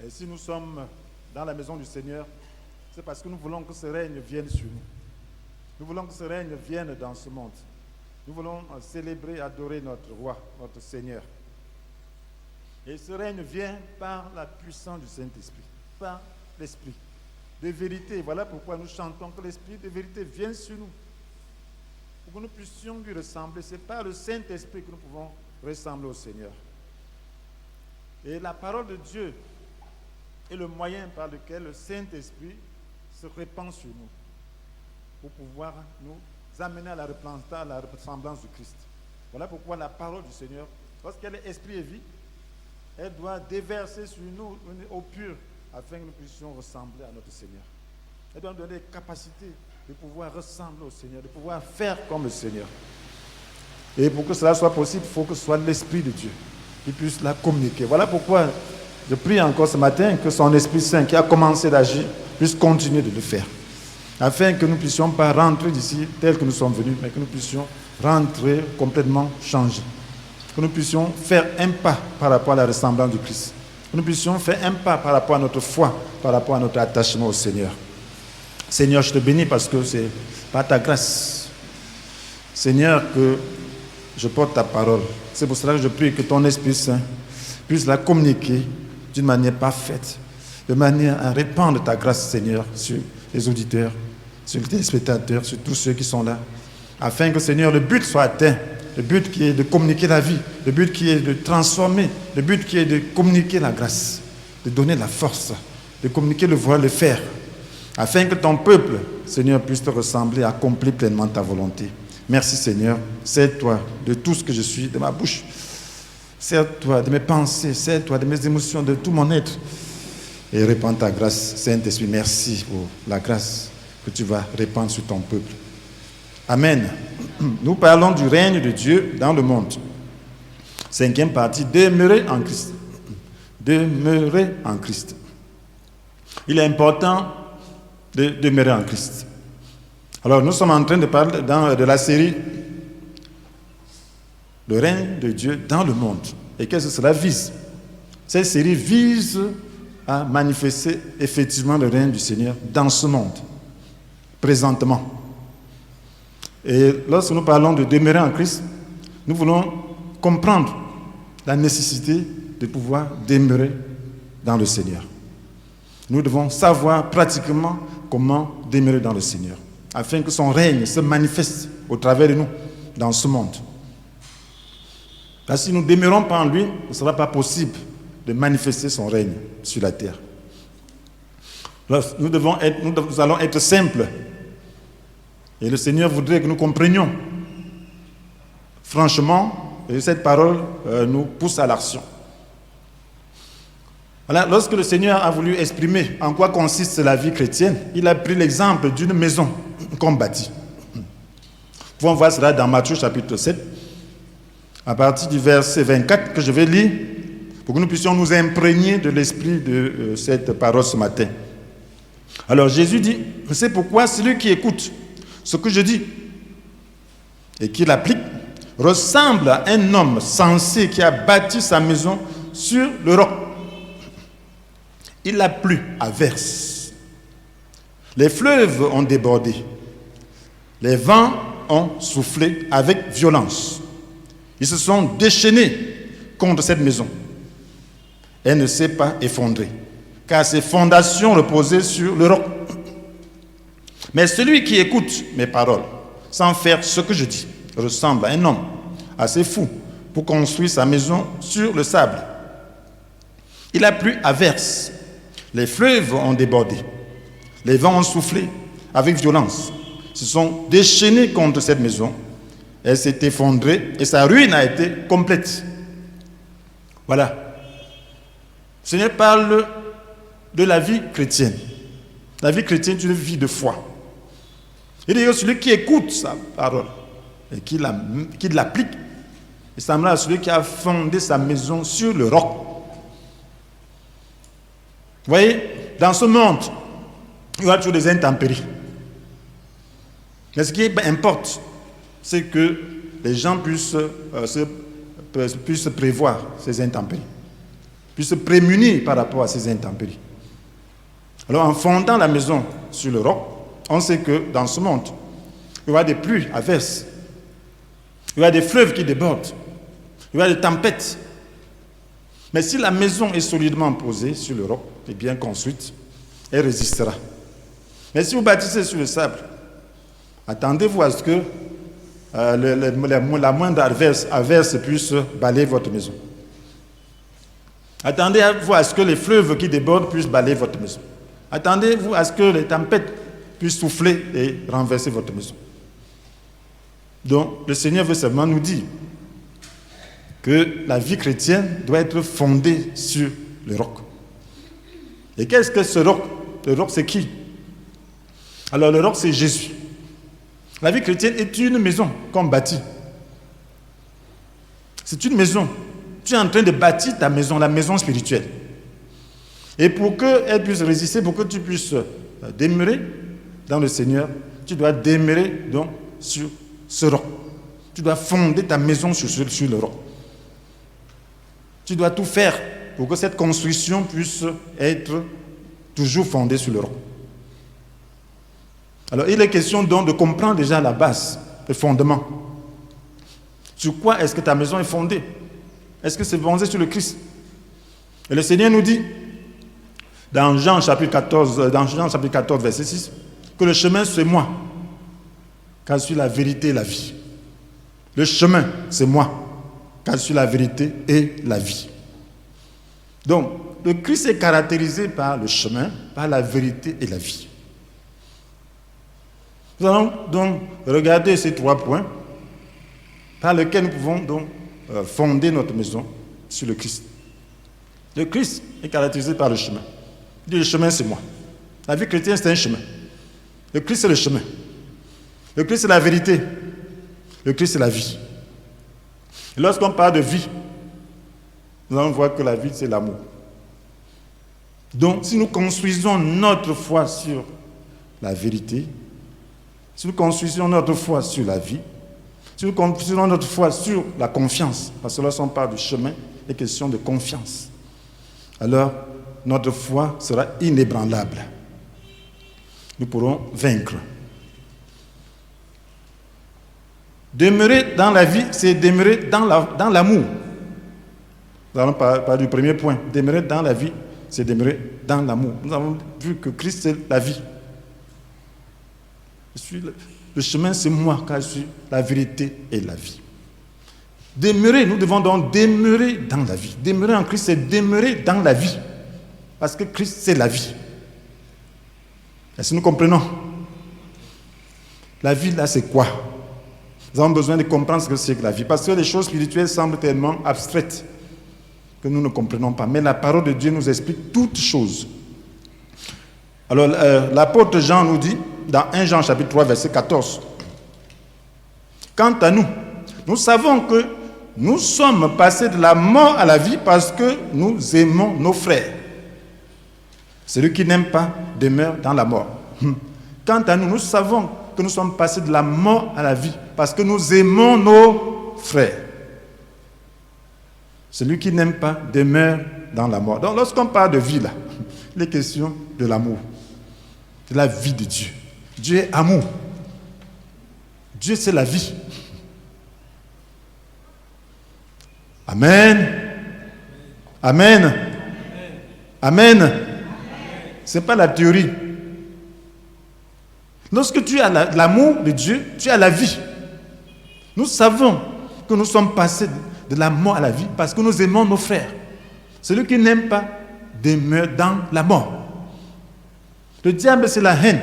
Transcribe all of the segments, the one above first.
Et si nous sommes dans la maison du Seigneur, c'est parce que nous voulons que ce règne vienne sur nous. Nous voulons que ce règne vienne dans ce monde. Nous voulons célébrer, adorer notre roi, notre Seigneur. Et ce règne vient par la puissance du Saint-Esprit, par l'Esprit de vérité. Voilà pourquoi nous chantons que l'Esprit de vérité vienne sur nous. Pour que nous puissions lui ressembler. C'est par le Saint-Esprit que nous pouvons ressembler au Seigneur. Et la parole de Dieu est le moyen par lequel le Saint-Esprit se répand sur nous pour pouvoir nous amener à la repentance, à la ressemblance du Christ. Voilà pourquoi la parole du Seigneur, lorsqu'elle est esprit et vie, elle doit déverser sur nous au pur afin que nous puissions ressembler à notre Seigneur. Elle doit nous donner les capacités de pouvoir ressembler au Seigneur, de pouvoir faire comme le Seigneur. Et pour que cela soit possible, il faut que ce soit l'Esprit de Dieu qui puisse la communiquer. Voilà pourquoi je prie encore ce matin que son Esprit Saint qui a commencé d'agir puisse continuer de le faire. Afin que nous ne puissions pas rentrer d'ici tel que nous sommes venus, mais que nous puissions rentrer complètement changés. Que nous puissions faire un pas par rapport à la ressemblance du Christ. Que nous puissions faire un pas par rapport à notre foi, par rapport à notre attachement au Seigneur. Seigneur, je te bénis parce que c'est par ta grâce, Seigneur, que je porte ta parole. C'est pour cela que je prie que ton Esprit Saint puisse la communiquer d'une manière parfaite, de manière à répandre ta grâce, Seigneur, sur les auditeurs, sur les téléspectateurs, sur tous ceux qui sont là, afin que, Seigneur, le but soit atteint, le but qui est de communiquer la vie, le but qui est de transformer, le but qui est de communiquer la grâce, de donner la force, de communiquer le voir, le faire, afin que ton peuple, Seigneur, puisse te ressembler, accomplir pleinement ta volonté. Merci, Seigneur, sers-toi de tout ce que je suis, de ma bouche, sers-toi de mes pensées, sers-toi de mes émotions, de tout mon être, et répands ta grâce, Saint-Esprit. Merci pour la grâce que tu vas répandre sur ton peuple. Amen. Nous parlons du règne de Dieu dans le monde. 5e partie, demeurer en Christ. Demeurer en Christ. Il est important de demeurer en Christ. Alors, nous sommes en train de parler de la série Le règne de Dieu dans le monde. Et qu'est-ce que cela vise? Cette série vise à manifester effectivement le règne du Seigneur dans ce monde, présentement. Et lorsque nous parlons de demeurer en Christ, nous voulons comprendre la nécessité de pouvoir demeurer dans le Seigneur. Nous devons savoir pratiquement comment demeurer dans le Seigneur, afin que son règne se manifeste au travers de nous dans ce monde. Car si nous ne demeurons pas en lui, il ne sera pas possible de manifester son règne sur la terre. Nous allons être simples. Et le Seigneur voudrait que nous comprenions. Franchement, et cette parole nous pousse à l'action. Voilà, lorsque le Seigneur a voulu exprimer en quoi consiste la vie chrétienne, il a pris l'exemple d'une maison qu'on bâtit. Nous pouvons voir cela dans Matthieu chapitre 7, à partir du verset 24 que je vais lire, pour que nous puissions nous imprégner de l'esprit de cette parole ce matin. Alors Jésus dit, c'est pourquoi celui qui écoute ce que je dis et qui l'applique ressemble à un homme sensé qui a bâti sa maison sur le roc. Il a plu à verse. Les fleuves ont débordé. Les vents ont soufflé avec violence. Ils se sont déchaînés contre cette maison. Elle ne s'est pas effondrée, car ses fondations reposaient sur le roc. Mais celui qui écoute mes paroles, sans faire ce que je dis, ressemble à un homme assez fou pour construire sa maison sur le sable. Il a plu à verse. Les fleuves ont débordé. Les vents ont soufflé avec violence. Se sont déchaînés contre cette maison. Elle s'est effondrée et sa ruine a été complète. Voilà. Le Seigneur parle de la vie chrétienne. La vie chrétienne est une vie de foi. Et d'ailleurs, celui qui écoute sa parole et qui l'applique, il semblera à celui qui a fondé sa maison sur le roc. Vous voyez, dans ce monde, il y a toujours des intempéries. Mais ce qui importe, c'est que les gens puissent prévoir ces intempéries. puisse se prémunir par rapport à ces intempéries. Alors en fondant la maison sur le roc, on sait que dans ce monde, il y aura des pluies averses, il y aura des fleuves qui débordent, il y aura des tempêtes. Mais si la maison est solidement posée sur le roc et bien construite, elle résistera. Mais si vous bâtissez sur le sable, attendez-vous à ce que la moindre averse puisse balayer votre maison. Attendez-vous à ce que les fleuves qui débordent puissent balayer votre maison. Attendez-vous à ce que les tempêtes puissent souffler et renverser votre maison. Donc, le Seigneur veut seulement nous dire que la vie chrétienne doit être fondée sur le roc. Et qu'est-ce que ce roc? Le roc, c'est qui? Alors, le roc, c'est Jésus. La vie chrétienne est une maison qu'on bâtit. C'est une maison. Tu es en train de bâtir ta maison, la maison spirituelle. Et pour qu'elle puisse résister, pour que tu puisses demeurer dans le Seigneur, tu dois demeurer donc sur ce roc. Tu dois fonder ta maison sur le roc. Tu dois tout faire pour que cette construction puisse être toujours fondée sur le roc. Alors, il est question donc de comprendre déjà la base, le fondement. Sur quoi est-ce que ta maison est fondée? Est-ce que c'est fondé sur le Christ? Et le Seigneur nous dit, dans Jean chapitre 14, verset 6, que le chemin, c'est moi, car je suis la vérité et la vie. Le chemin, c'est moi, car je suis la vérité et la vie. Donc, le Christ est caractérisé par le chemin, par la vérité et la vie. Nous allons donc regarder ces 3 points par lesquels nous pouvons donc fonder notre maison sur le Christ. Le Christ est caractérisé par le chemin. Il dit, le chemin, c'est moi. La vie chrétienne, c'est un chemin. Le Christ, c'est le chemin. Le Christ, c'est la vérité. Le Christ, c'est la vie. Et lorsqu'on parle de vie, nous allons voir que la vie, c'est l'amour. Donc, si nous construisons notre foi sur la vérité, si nous construisons notre foi sur la vie, si nous construisons notre foi sur la confiance, parce que lorsqu'on parle du chemin, il est question de confiance, alors notre foi sera inébranlable. Nous pourrons vaincre. Demeurer dans la vie, c'est demeurer dans l'amour. Nous allons parler du premier point. Demeurer dans la vie, c'est demeurer dans l'amour. Nous avons vu que Christ, c'est la vie. Le chemin, c'est moi, car je suis la vérité et la vie. Demeurer, nous devons donc demeurer dans la vie. Demeurer en Christ, c'est demeurer dans la vie. Parce que Christ, c'est la vie. Est-ce que nous comprenons? La vie, là, c'est quoi? Nous avons besoin de comprendre ce que c'est que la vie. Parce que les choses spirituelles semblent tellement abstraites que nous ne comprenons pas. Mais la parole de Dieu nous explique toutes choses. Alors, l'apôtre Jean nous dit, dans 1 Jean chapitre 3, verset 14, « Quant à nous, nous savons que nous sommes passés de la mort à la vie parce que nous aimons nos frères. Celui qui n'aime pas demeure dans la mort. Quant à nous, nous savons que nous sommes passés de la mort à la vie parce que nous aimons nos frères. Celui qui n'aime pas demeure dans la mort. » Donc, lorsqu'on parle de vie, là, il est question de l'amour, de la vie de Dieu. Dieu est amour. Dieu, c'est la vie. Amen. Amen. Amen. Ce n'est pas la théorie. Lorsque tu as l'amour de Dieu, tu as la vie. Nous savons que nous sommes passés de la mort à la vie parce que nous aimons nos frères. Celui qui n'aime pas demeure dans la mort. Le diable, c'est la haine.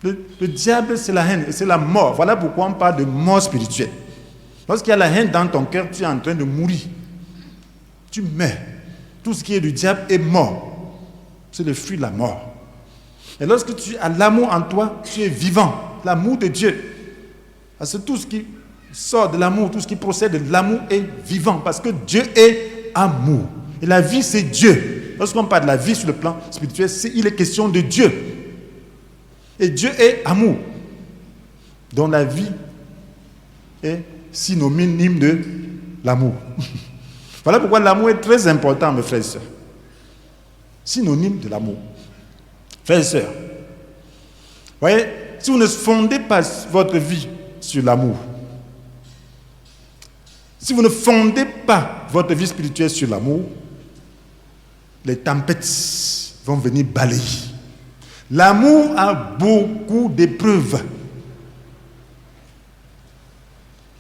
Le diable, c'est la haine et c'est la mort. Voilà pourquoi on parle de mort spirituelle. Lorsqu'il y a la haine dans ton cœur, tu es en train de mourir. Tu meurs. Tout ce qui est du diable est mort. C'est le fruit de la mort. Et lorsque tu as l'amour en toi, tu es vivant. L'amour de Dieu. Parce que tout ce qui sort de l'amour, tout ce qui procède de l'amour est vivant. Parce que Dieu est amour. Et la vie, c'est Dieu. Lorsqu'on parle de la vie sur le plan spirituel, il est question de Dieu. Et Dieu est amour. Donc la vie est synonyme de l'amour. Voilà pourquoi l'amour est très important, mes frères et sœurs. Synonyme de l'amour. Frères et sœurs, voyez, si vous ne fondez pas votre vie sur l'amour, si vous ne fondez pas votre vie spirituelle sur l'amour, les tempêtes vont venir balayer. L'amour a beaucoup d'épreuves.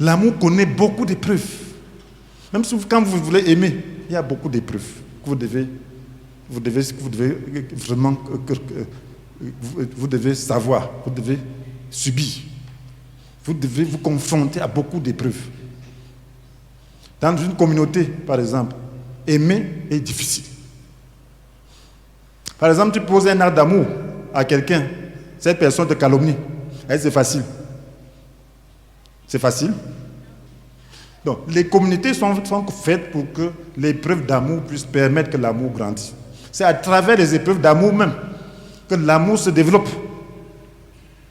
L'amour connaît beaucoup d'épreuves. Même si quand vous voulez aimer, il y a beaucoup d'épreuves que vous devez vraiment vous devez savoir, vous devez subir. Vous devez vous confronter à beaucoup d'épreuves. Dans une communauté, par exemple, aimer est difficile. Par exemple, tu poses un acte d'amour à quelqu'un, cette personne te calomnie. C'est facile. C'est facile. Donc, les communautés sont faites pour que l'épreuve d'amour puisse permettre que l'amour grandisse. C'est à travers les épreuves d'amour même que l'amour se développe.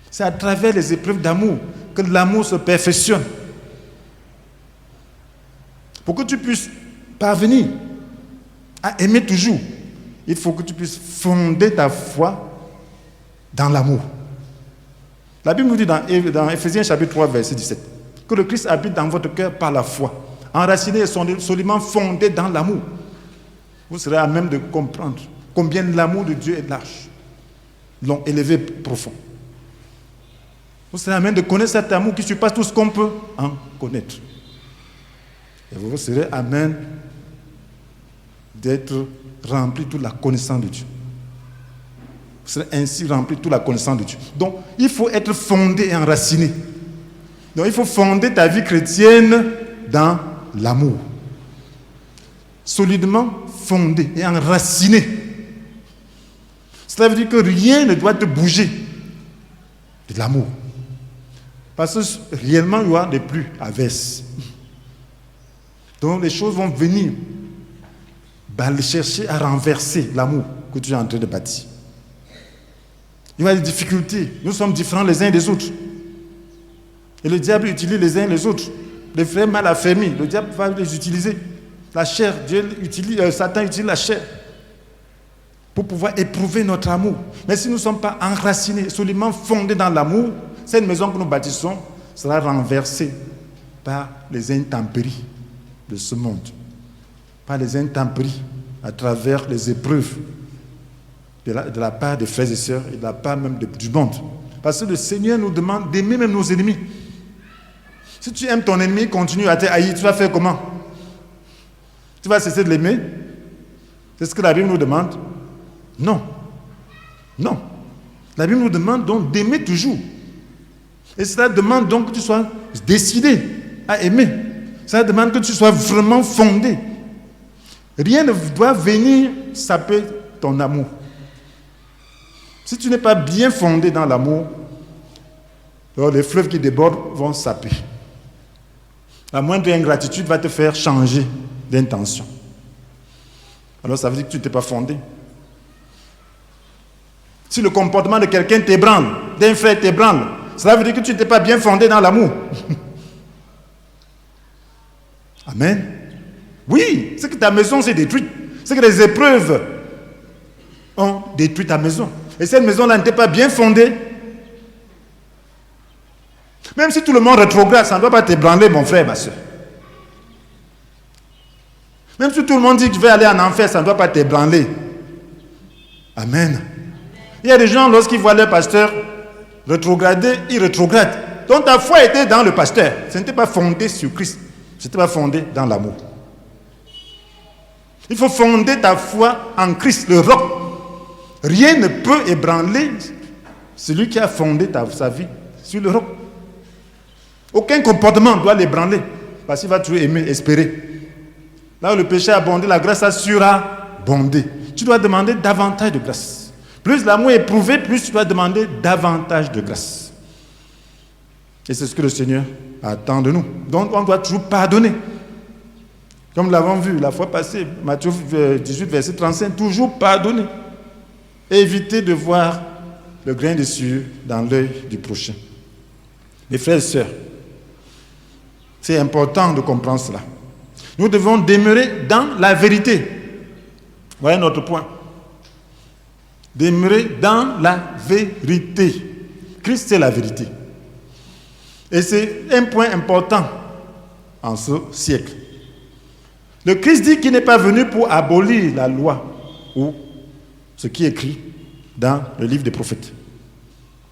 C'est à travers les épreuves d'amour que l'amour se perfectionne. Pour que tu puisses parvenir à aimer toujours, il faut que tu puisses fonder ta foi dans l'amour. La Bible nous dit dans Ephésiens chapitre 3, verset 17, que le Christ habite dans votre cœur par la foi, enraciné et solidement fondé dans l'amour. Vous serez à même de comprendre combien l'amour de Dieu est large, long, élevé, profond. Vous serez à même de connaître cet amour qui surpasse tout ce qu'on peut en connaître. Et vous serez à même d'être rempli de toute la connaissance de Dieu. Vous serez ainsi rempli de toute la connaissance de Dieu. Donc, il faut être fondé et enraciné. Donc, il faut fonder ta vie chrétienne dans l'amour. Solidement fondé et enraciné. Cela veut dire que rien ne doit te bouger de l'amour. Parce que réellement, il y aura des pluies adverses. Donc, les choses vont venir chercher à renverser l'amour que tu es en train de bâtir. Il y aura des difficultés. Nous sommes différents les uns des autres. Et le diable utilise les uns les autres. Les frères mal affermis, le diable va les utiliser. La chair, Satan utilise la chair pour pouvoir éprouver notre amour. Mais si nous ne sommes pas enracinés, solidement fondés dans l'amour, cette maison que nous bâtissons sera renversée par les intempéries de ce monde. Par les intempéries à travers les épreuves de la part des frères et sœurs et de la part même du monde. Parce que le Seigneur nous demande d'aimer même nos ennemis. Si tu aimes ton ennemi, continue à te haïr, tu vas faire comment? Tu vas cesser de l'aimer? C'est ce que la Bible nous demande? Non. Non. La Bible nous demande donc d'aimer toujours. Et cela demande donc que tu sois décidé à aimer. Cela demande que tu sois vraiment fondé. Rien ne doit venir saper ton amour. Si tu n'es pas bien fondé dans l'amour, alors les fleuves qui débordent vont saper. La moindre ingratitude va te faire changer d'intention. Alors ça veut dire que tu n'es pas fondé. Si le comportement de quelqu'un t'ébranle, d'un frère t'ébranle, cela veut dire que tu n'es pas bien fondé dans l'amour. Amen. Oui, c'est que ta maison s'est détruite. C'est que les épreuves ont détruit ta maison. Et cette maison-là n'était pas bien fondée. Même si tout le monde rétrograde, ça ne doit pas t'ébranler, mon frère, ma soeur. Même si tout le monde dit que je vais aller en enfer, ça ne doit pas t'ébranler. Amen. Il y a des gens, lorsqu'ils voient leur pasteur rétrograder, ils rétrogradent. Donc ta foi était dans le pasteur. Ce n'était pas fondé sur Christ. Ce n'était pas fondé dans l'amour. Il faut fonder ta foi en Christ, le roc. Rien ne peut ébranler celui qui a fondé sa vie sur le roc. Aucun comportement ne doit l'ébranler, parce qu'il va toujours aimer, espérer. Là où le péché a abondé, la grâce a surabondé. Tu dois demander davantage de grâce. Plus l'amour est éprouvé, plus tu dois demander davantage de grâce. Et c'est ce que le Seigneur attend de nous. Donc on doit toujours pardonner. Comme nous l'avons vu la fois passée, Matthieu 18, verset 35, toujours pardonner. Et éviter de voir le grain de sueur dans l'œil du prochain. Mes frères et sœurs, c'est important de comprendre cela. Nous devons demeurer dans la vérité. Voilà notre point. Demeurer dans la vérité. Christ, c'est la vérité. Et c'est un point important en ce siècle. Le Christ dit qu'il n'est pas venu pour abolir la loi ou ce qui est écrit dans le livre des prophètes.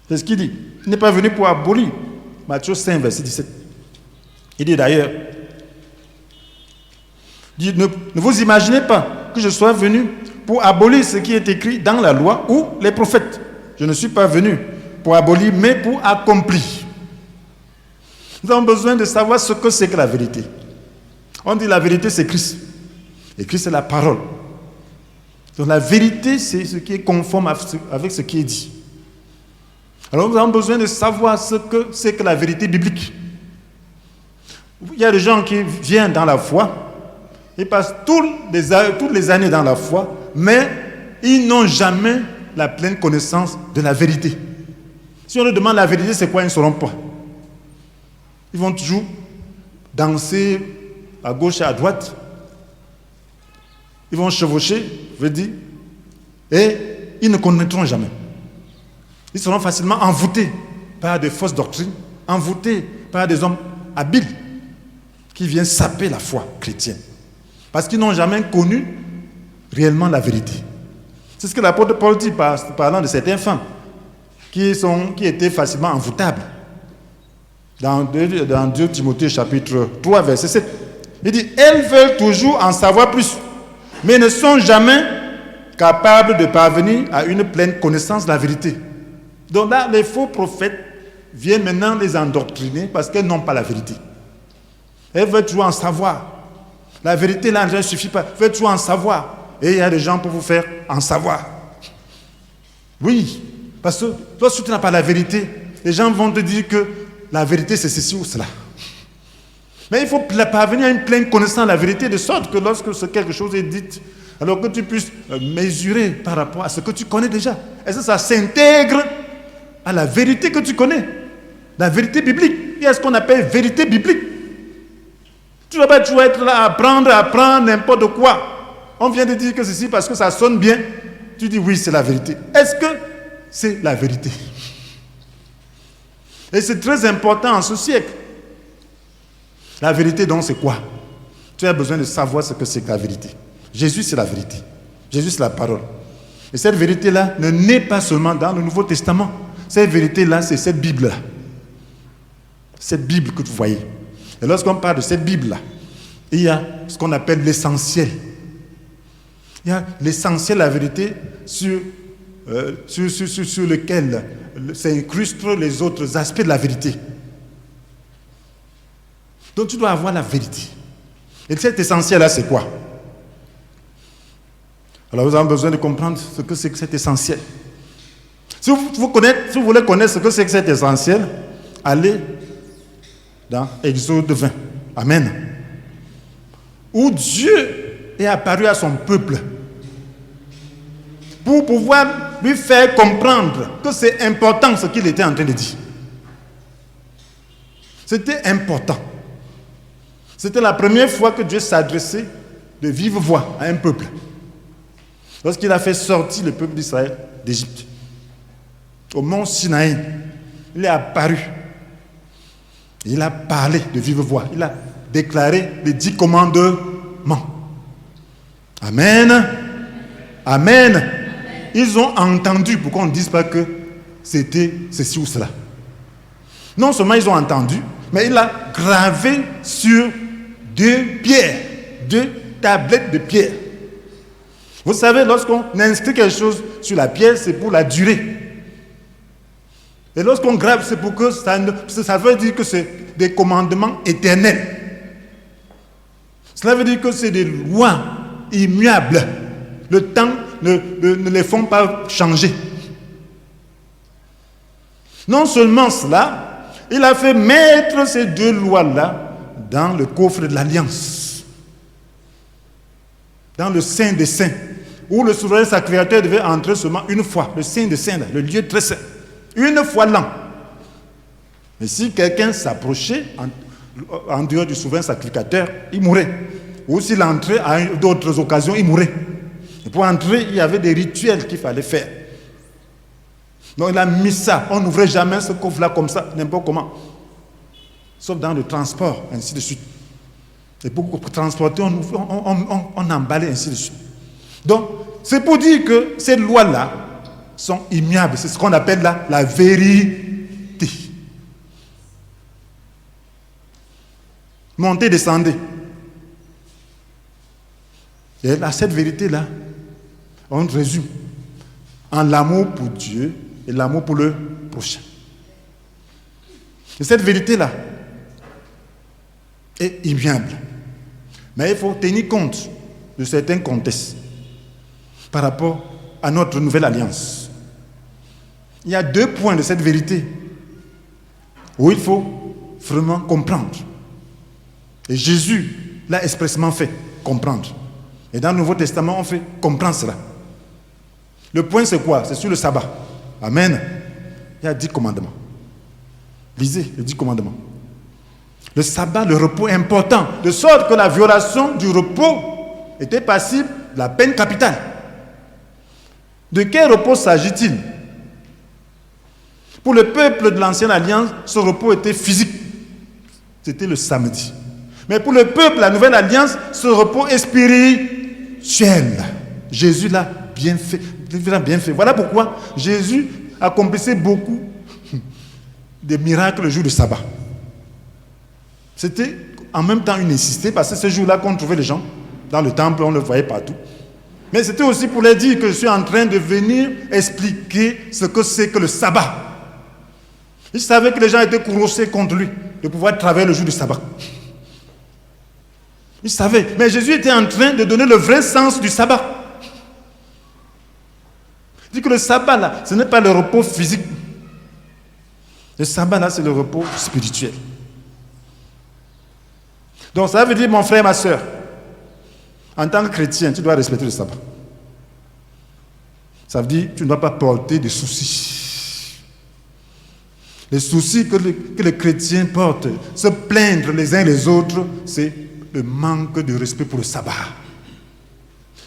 C'est ce qu'il dit. Il n'est pas venu pour abolir. Matthieu 5, verset 17. Il dit d'ailleurs, ne vous imaginez pas que je sois venu pour abolir ce qui est écrit dans la loi ou les prophètes. Je ne suis pas venu pour abolir, mais pour accomplir. Nous avons besoin de savoir ce que c'est que la vérité. On dit la vérité, c'est Christ. Et Christ, c'est la parole. Donc la vérité, c'est ce qui est conforme avec ce qui est dit. Alors nous avons besoin de savoir ce que c'est que la vérité biblique. Il y a des gens qui viennent dans la foi, ils passent toutes les années dans la foi, mais ils n'ont jamais la pleine connaissance de la vérité. Si on leur demande la vérité, c'est quoi, ils ne sauront pas. Ils vont toujours danser à gauche et à droite. Ils vont chevaucher, je veux dire, et ils ne connaîtront jamais. Ils seront facilement envoûtés par des fausses doctrines, envoûtés par des hommes habiles qui viennent saper la foi chrétienne. Parce qu'ils n'ont jamais connu réellement la vérité. C'est ce que l'apôtre Paul dit parlant de certaines femmes qui étaient facilement envoûtables. Dans 2 Timothée chapitre 3, verset 7. Il dit, elles veulent toujours en savoir plus, mais ne sont jamais capables de parvenir à une pleine connaissance de la vérité. Donc là, les faux prophètes viennent maintenant les endoctriner parce qu'elles n'ont pas la vérité. Elles veulent toujours en savoir. La vérité, là, ne suffit pas. Elles veulent toujours en savoir. Et il y a des gens pour vous faire en savoir. Oui, parce que lorsque tu n'as pas la vérité, les gens vont te dire que la vérité, c'est ceci ou cela. Mais il faut parvenir à une pleine connaissance de la vérité, de sorte que lorsque quelque chose est dit, alors que tu puisses mesurer par rapport à ce que tu connais déjà. Est-ce que ça s'intègre à la vérité que tu connais? La vérité biblique. Il y a ce qu'on appelle vérité biblique. Tu ne dois pas toujours être là à apprendre n'importe quoi. On vient de dire que ceci parce que ça sonne bien. Tu dis oui, c'est la vérité. Est-ce que c'est la vérité? Et c'est très important en ce siècle. La vérité, donc, c'est quoi? Tu as besoin de savoir ce que c'est que la vérité. Jésus, c'est la vérité. Jésus, c'est la parole. Et cette vérité-là ne naît pas seulement dans le Nouveau Testament. Cette vérité-là, c'est cette Bible-là. Cette Bible que vous voyez. Et lorsqu'on parle de cette Bible-là, il y a ce qu'on appelle l'essentiel. Il y a l'essentiel, la vérité, sur lequel s'incrustent les autres aspects de la vérité. Donc tu dois avoir la vérité. Et cet essentiel-là, c'est quoi? Alors vous avez besoin de comprendre ce que c'est que cet essentiel. Si vous voulez connaître ce que c'est que cet essentiel, allez dans Exode 20. Amen. Où Dieu est apparu à son peuple pour pouvoir lui faire comprendre que c'est important ce qu'il était en train de dire. C'était important. C'était la première fois que Dieu s'adressait de vive voix à un peuple. Lorsqu'il a fait sortir le peuple d'Israël d'Égypte. Au mont Sinaï, il est apparu. Il a parlé de vive voix. Il a déclaré les 10 commandements. Amen. Amen. Ils ont entendu, pourquoi on ne dise pas que c'était ceci ou cela. Non seulement ils ont entendu, mais il a gravé sur 2 pierres, 2 tablettes de pierre. Vous savez, lorsqu'on inscrit quelque chose sur la pierre, c'est pour la durée. Et lorsqu'on grave, c'est pour que ça veut dire que c'est des commandements éternels. Cela veut dire que c'est des lois immuables. Le temps ne les font pas changer. Non seulement cela, il a fait mettre ces 2 lois-là dans le coffre de l'Alliance. Dans le Saint des Saints, où le souverain sacrificateur devait entrer seulement une fois. Le Saint des Saints, là, le lieu très saint. Une fois l'an. Mais si quelqu'un s'approchait en dehors du souverain sacrificateur, il mourait. Ou s'il entrait à d'autres occasions, il mourait. Et pour entrer, il y avait des rituels qu'il fallait faire. Donc il a mis ça. On n'ouvrait jamais ce coffre-là comme ça, n'importe comment. Sauf dans le transport, ainsi de suite. Et pour transporter, on emballait, ainsi de suite. Donc, c'est pour dire que ces lois-là sont immuables. C'est ce qu'on appelle la vérité. Montez, descendez. Et là, cette vérité-là, on résume en l'amour pour Dieu et l'amour pour le prochain. Et cette vérité-là est immuable. Mais il faut tenir compte de certains contextes par rapport à notre nouvelle alliance. Il y a 2 points de cette vérité où il faut vraiment comprendre. Et Jésus l'a expressément fait comprendre. Et dans le Nouveau Testament, on fait comprendre cela. Le point, c'est quoi? C'est sur le sabbat. Amen. Il y a 10 commandements. Lisez les 10 commandements. Le sabbat, le repos est important, de sorte que la violation du repos était passible de la peine capitale. De quel repos s'agit-il? Pour le peuple de l'Ancienne Alliance, ce repos était physique. C'était le samedi. Mais pour le peuple de la Nouvelle Alliance, ce repos est spirituel. Jésus l'a bien fait. Voilà pourquoi Jésus accomplissait beaucoup de miracles le jour du sabbat. C'était en même temps une nécessité, parce que ce jour-là qu'on trouvait les gens dans le temple, on le voyait partout. Mais c'était aussi pour leur dire que je suis en train de venir expliquer ce que c'est que le sabbat. Il savait que les gens étaient courroucés contre lui de pouvoir travailler le jour du sabbat. Il savait. Mais Jésus était en train de donner le vrai sens du sabbat. Il dit que le sabbat, là, ce n'est pas le repos physique. Le sabbat, là, c'est le repos spirituel. Donc, ça veut dire, mon frère, ma soeur, en tant que chrétien, tu dois respecter le sabbat. Ça veut dire que tu ne dois pas porter de soucis. Les soucis que les chrétiens portent, se plaindre les uns les autres, c'est le manque de respect pour le sabbat.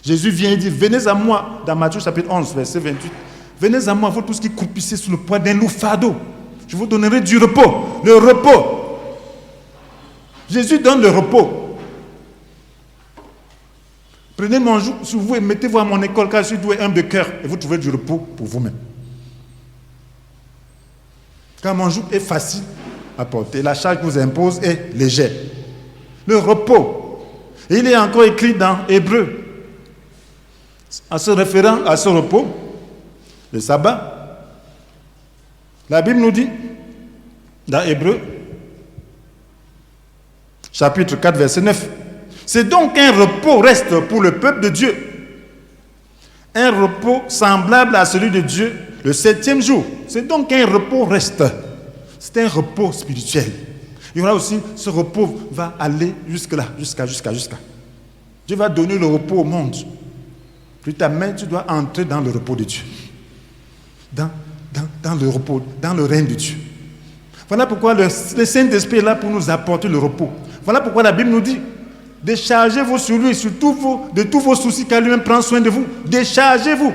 Jésus vient et dit, venez à moi, dans Matthieu chapitre 11, verset 28, venez à moi, vous tous qui croupissez sous le poids d'un lourd fardeau, je vous donnerai du repos, le repos. Jésus donne le repos. Prenez mon joug sur vous et mettez-vous à mon école, car je suis doué humble de cœur, et vous trouverez du repos pour vous-même. Car mon joug est facile à porter, la charge que vous impose est légère. Le repos. Et il est encore écrit dans Hébreu, en se référant à ce repos, le sabbat. La Bible nous dit, dans Hébreu, chapitre 4, verset 9, c'est donc un repos reste pour le peuple de Dieu. Un repos semblable à celui de Dieu le 7e jour. C'est donc un repos reste. C'est un repos spirituel. Il y aura aussi, ce repos va aller jusque-là, jusqu'à. Dieu va donner le repos au monde. Puis ta main, tu dois entrer dans le repos de Dieu. Dans le repos, dans le règne de Dieu. Voilà pourquoi le Saint-Esprit est là pour nous apporter le repos. Voilà pourquoi la Bible nous dit, déchargez-vous sur lui, de tous vos soucis, car lui-même prend soin de vous. Déchargez-vous.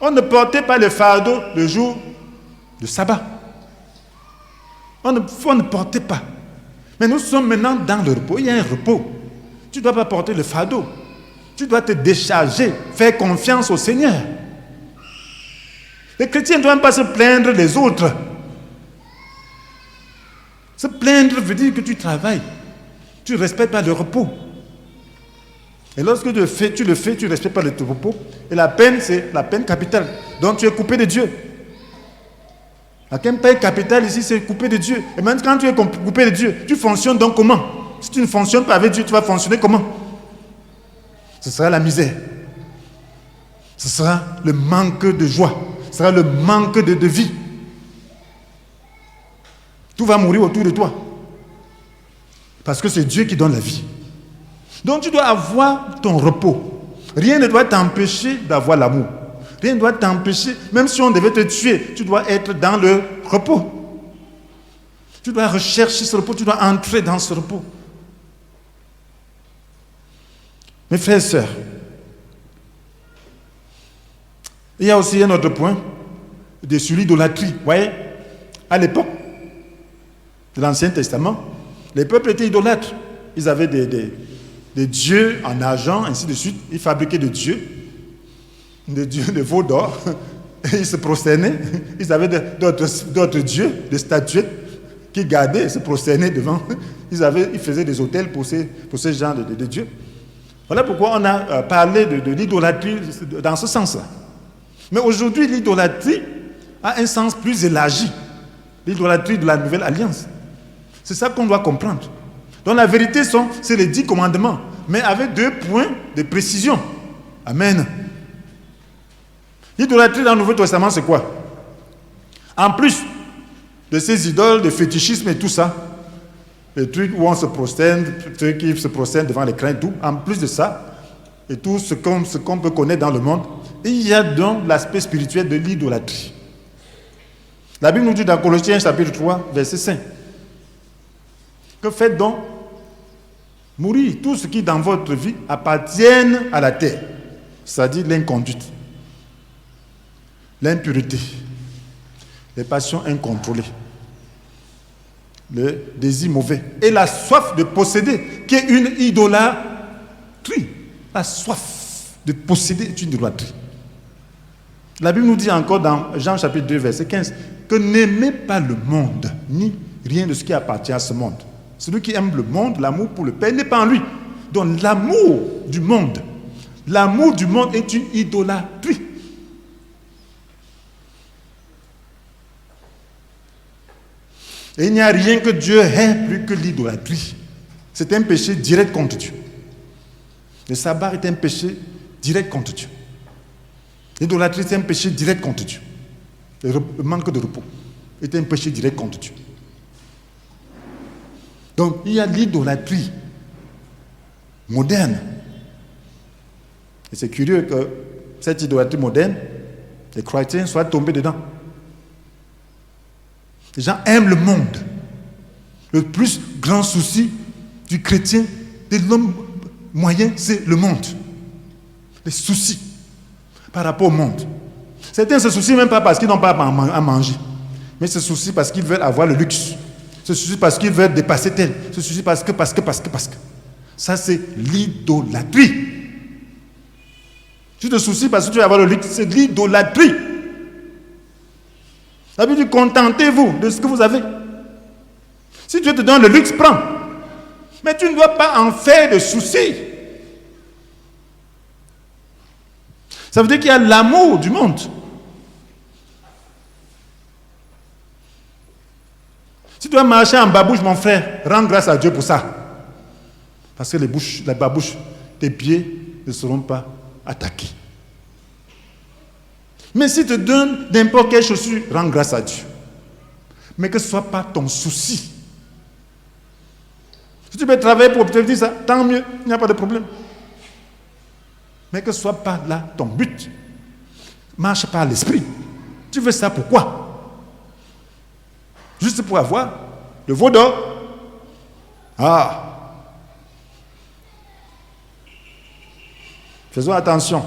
On ne portait pas le fardeau le jour du sabbat. On ne portait pas. Mais nous sommes maintenant dans le repos. Il y a un repos. Tu ne dois pas porter le fardeau. Tu dois te décharger, faire confiance au Seigneur. Les chrétiens ne doivent pas se plaindre des autres. Se plaindre veut dire que tu travailles. Tu ne respectes pas le repos. Et lorsque tu le fais, tu ne respectes pas le repos. Et la peine, c'est la peine capitale. Donc tu es coupé de Dieu. La peine capitale ici, c'est coupé de Dieu. Et même quand tu es coupé de Dieu, tu fonctionnes donc comment? Si tu ne fonctionnes pas avec Dieu, tu vas fonctionner comment? Ce sera la misère. Ce sera le manque de joie. Ce sera le manque de vie. Tout va mourir autour de toi. Parce que c'est Dieu qui donne la vie. Donc tu dois avoir ton repos. Rien ne doit t'empêcher d'avoir l'amour. Rien ne doit t'empêcher, même si on devait te tuer, tu dois être dans le repos. Tu dois rechercher ce repos, tu dois entrer dans ce repos. Mes frères et sœurs, il y a aussi un autre point sur l'idolâtrie. Vous voyez, à l'époque de l'Ancien Testament, les peuples étaient idolâtres. Ils avaient des dieux en argent, ainsi de suite. Ils fabriquaient des dieux de veau d'or. Et ils se prosternaient. Ils avaient d'autres dieux, des statuettes qu'ils gardaient et se prosternaient devant. Ils faisaient des autels pour ces gens de dieux. Voilà pourquoi on a parlé de l'idolâtrie dans ce sens-là. Mais aujourd'hui, l'idolâtrie a un sens plus élargi. L'idolâtrie de la nouvelle alliance. C'est ça qu'on doit comprendre. Donc la vérité, c'est les 10 commandements, mais avec 2 points de précision. Amen. L'idolâtrie dans le Nouveau Testament, c'est quoi? En plus de ces idoles, de fétichisme et tout ça, les trucs où on se prosterne, les trucs qui se prosternent devant l'écran et tout, en plus de ça, et tout ce qu'on peut connaître dans le monde, il y a donc l'aspect spirituel de l'idolâtrie. La Bible nous dit dans Colossiens chapitre 3, verset 5, que faites donc mourir tout ce qui dans votre vie appartiennent à la terre, c'est-à-dire l'inconduite, l'impureté, les passions incontrôlées, le désir mauvais et la soif de posséder, qui est une idolâtrie. La soif de posséder est une idolâtrie. La Bible nous dit encore dans Jean chapitre 2, verset 15, que n'aimez pas le monde, ni rien de ce qui appartient à ce monde. Celui qui aime le monde, l'amour pour le Père n'est pas en lui. Donc l'amour du monde est une idolâtrie. Et il n'y a rien que Dieu hait plus que l'idolâtrie. C'est un péché direct contre Dieu. Le sabbat est un péché direct contre Dieu. L'idolâtrie, c'est un péché direct contre Dieu. Le manque de repos est un péché direct contre Dieu. Donc, il y a l'idolâtrie moderne. Et c'est curieux que cette idolâtrie moderne, les chrétiens soient tombés dedans. Les gens aiment le monde. Le plus grand souci du chrétien, de l'homme moyen, c'est le monde. Les soucis par rapport au monde. Certains se soucient même pas parce qu'ils n'ont pas à manger, mais se soucient parce qu'ils veulent avoir le luxe. Se soucient parce qu'ils veulent dépasser tel. Se soucient parce que. Ça, c'est l'idolâtrie. Tu te soucies parce que tu veux avoir le luxe, c'est l'idolâtrie. Ça veut dire contentez-vous de ce que vous avez. Si Dieu te donne le luxe, prends. Mais tu ne dois pas en faire de soucis. Ça veut dire qu'il y a l'amour du monde. Si tu dois marcher en babouche, mon frère, rends grâce à Dieu pour ça. Parce que les babouches, tes pieds ne seront pas attaqués. Mais si tu te donnes n'importe quelle chaussure, rends grâce à Dieu. Mais que ce ne soit pas ton souci. Si tu peux travailler pour obtenir ça, tant mieux, il n'y a pas de problème. Mais que ce ne soit pas là ton but. Marche par l'esprit. Tu veux ça pourquoi? Juste pour avoir le veau d'or? Ah! Faisons attention.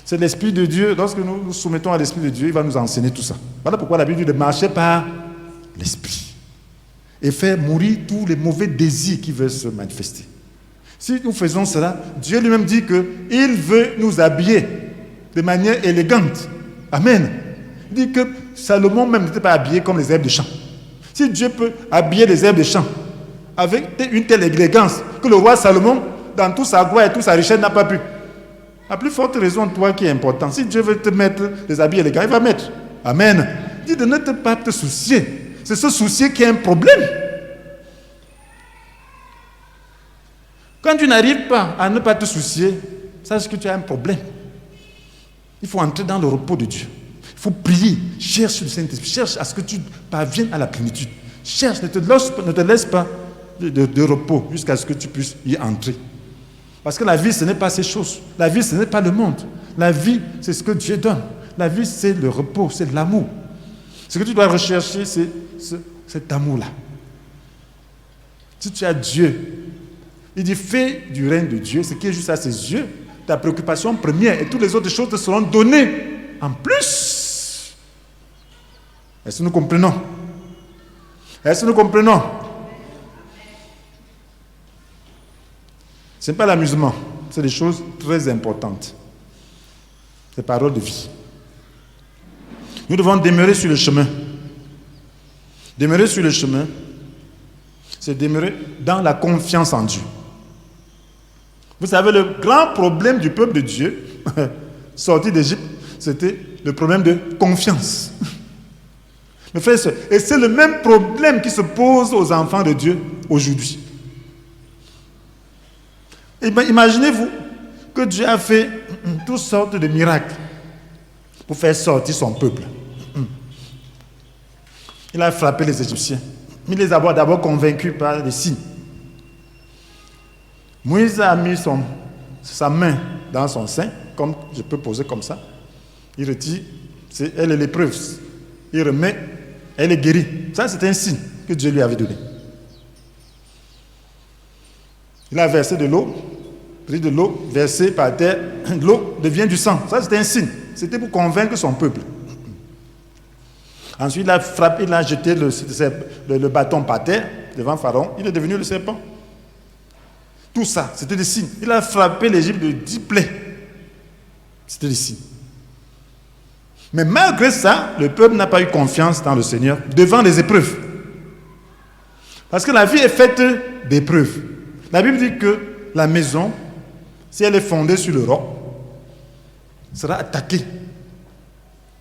C'est l'Esprit de Dieu. Lorsque nous nous soumettons à l'Esprit de Dieu, il va nous enseigner tout ça. Voilà pourquoi la Bible dit de marcher par l'Esprit. Et faire mourir tous les mauvais désirs qui veulent se manifester. Si nous faisons cela, Dieu lui-même dit qu'il veut nous habiller de manière élégante. Amen. Il dit que Salomon même n'était pas habillé comme les herbes de champ. Si Dieu peut habiller les herbes de champ avec une telle élégance que le roi Salomon, dans toute sa gloire et toute sa richesse, n'a pas pu. À plus forte raison, toi qui es important. Si Dieu veut te mettre des habits élégants, il va mettre. Amen. Il dit de ne pas te soucier. C'est ce souci qui est un problème. Quand tu n'arrives pas à ne pas te soucier, sache que tu as un problème. Il faut entrer dans le repos de Dieu. Il faut prier. Cherche le Saint-Esprit. Cherche à ce que tu parviennes à la plénitude. Cherche, ne te laisse pas de repos jusqu'à ce que tu puisses y entrer. Parce que la vie, ce n'est pas ces choses. La vie, ce n'est pas le monde. La vie, c'est ce que Dieu donne. La vie, c'est le repos, c'est l'amour. Ce que tu dois rechercher, c'est cet amour-là. Si tu as Dieu, Il dit, fais du règne de Dieu ce qui est juste à ses yeux, ta préoccupation première, et toutes les autres choses te seront données en plus. Est-ce que nous comprenons? Est-ce que nous comprenons? Ce n'est pas l'amusement, c'est des choses très importantes. C'est paroles de vie. Nous devons demeurer sur le chemin. Demeurer sur le chemin, c'est demeurer dans la confiance en Dieu. Vous savez, le grand problème du peuple de Dieu, sorti d'Égypte, c'était le problème de confiance. Mes frères et sœurs, et c'est le même problème qui se pose aux enfants de Dieu aujourd'hui. Imaginez-vous que Dieu a fait toutes sortes de miracles pour faire sortir son peuple. Il a frappé les Égyptiens. Il les a d'abord convaincus par des signes. Moïse a mis sa main dans son sein, comme je peux poser comme ça. Il retire, elle est l'épreuve. Il remet, elle est guérie. Ça, c'est un signe que Dieu lui avait donné. Il a versé de l'eau, pris de l'eau, versé par terre. L'eau devient du sang. Ça, c'était un signe. C'était pour convaincre son peuple. Ensuite, il a frappé, il a jeté le bâton par terre devant Pharaon. Il est devenu le serpent. Tout ça, c'était des signes. Il a frappé l'Égypte de 10 plaies. C'était des signes. Mais malgré ça, le peuple n'a pas eu confiance dans le Seigneur devant les épreuves. Parce que la vie est faite d'épreuves. La Bible dit que la maison, si elle est fondée sur le roc, sera attaquée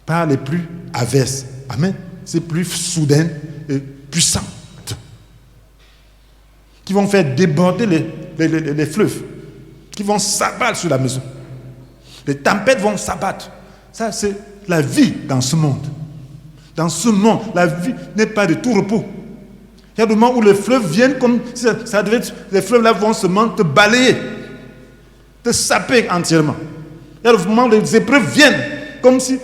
par les plus averses. Amen. C'est plus soudain et puissant. Qui vont faire déborder les fleuves. Qui vont s'abattre sur la maison. Les tempêtes vont s'abattre. Ça, c'est la vie dans ce monde. Dans ce monde, la vie n'est pas de tout repos. Il y a des moments où les fleuves viennent comme ça devait être, les fleuves là vont seulement te balayer, te saper entièrement. Il y a des moments où les épreuves viennent comme si